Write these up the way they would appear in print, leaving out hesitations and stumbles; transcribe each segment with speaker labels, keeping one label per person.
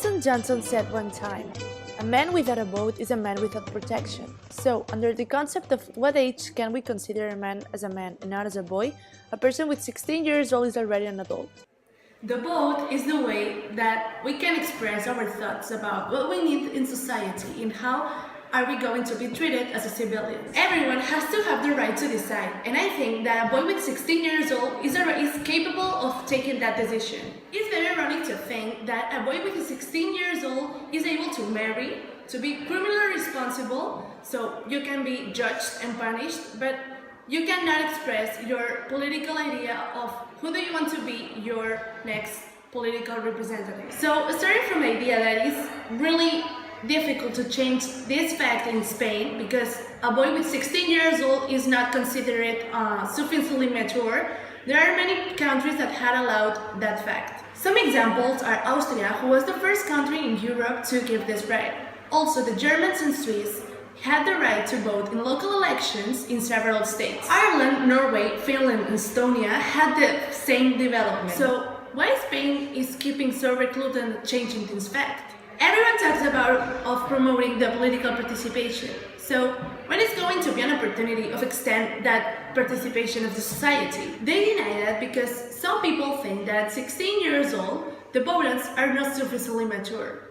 Speaker 1: Lyndon Johnson said one time, "A man without a vote is a man without protection." So, under the concept of what age can we consider a man as a man and not as a boy, a person with 16 years old is already an adult.
Speaker 2: The vote is the way that we can express our thoughts about what we need in society and how are we going to be treated as a civilian. Everyone has to have the right to decide, and I think that a boy with 16 years old is capable of taking that decision. It's very ironic to think that a boy with 16 years old is able to marry, to be criminally responsible, so you can be judged and punished, but you cannot express your political idea of who do you want to be your next political representative. So starting from the idea that it's really difficult to change this fact in Spain because a boy with 16 years old is not considered sufficiently mature, there are many countries that had allowed that fact. Some examples are Austria, who was the first country in Europe to give this right. Also, the Germans and Swiss had the right to vote in local elections in several states. Ireland, Norway, Finland, and Estonia had the same development. So why Spain is keeping so recluded and changing this fact? Everyone talks about promoting the political participation. So when is going to be an opportunity of extend that participation of the society? They deny that because some people think that at 16 years old, the voters are not sufficiently mature.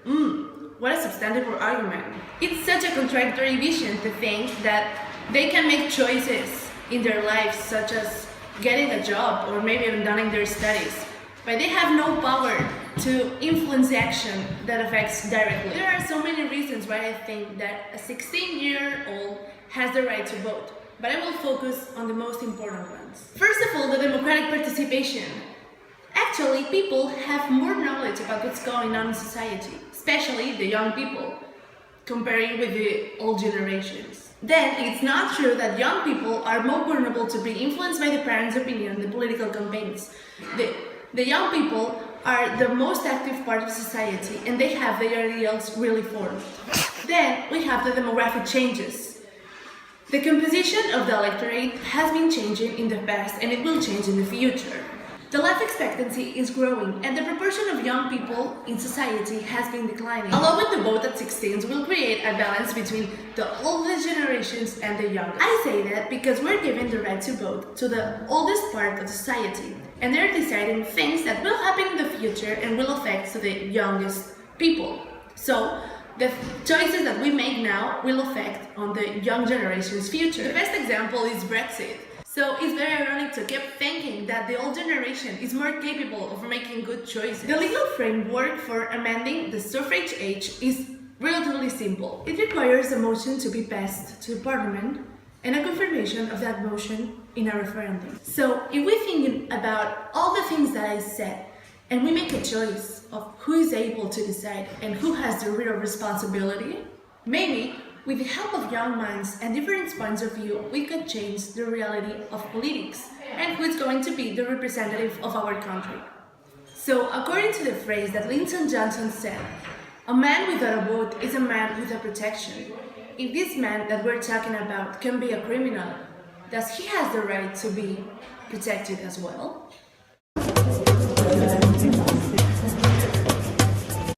Speaker 2: What a substantive argument. It's such a contradictory vision to think that they can make choices in their lives, such as getting a job or maybe abandoning their studies, but they have no power to influence the action that affects directly. There are so many reasons why I think that a 16-year-old has the right to vote, but I will focus on the most important ones. First of all, the democratic participation. Actually, people have more knowledge about what's going on in society, especially the young people, comparing with the old generations. Then, it's not true that young people are more vulnerable to be influenced by the parents' opinion in the political campaigns. The young people are the most active part of society and they have their ideals really formed. Then, we have the demographic changes. The composition of the electorate has been changing in the past and it will change in the future. The life expectancy is growing and the proportion of young people in society has been declining. Allowing the vote at 16 will create a balance between the oldest generations and the youngest. I say that because we're giving the right to vote to the oldest part of society and they're deciding things that will happen in the future and will affect the youngest people. So the choices that we make now will affect on the young generation's future. The best example is Brexit. So it's very ironic to keep thinking that the old generation is more capable of making good choices. The legal framework for amending the suffrage age is relatively simple. It requires a motion to be passed to Parliament and a confirmation of that motion in a referendum. So if we think about all the things that I said and we make a choice of who is able to decide and who has the real responsibility, maybe with the help of young minds and different points of view, we could change the reality of politics and who is going to be the representative of our country. So, according to the phrase that Lyndon Johnson said, "A man without a vote is a man without protection." If this man that we're talking about can be a criminal, does he have the right to be protected as well?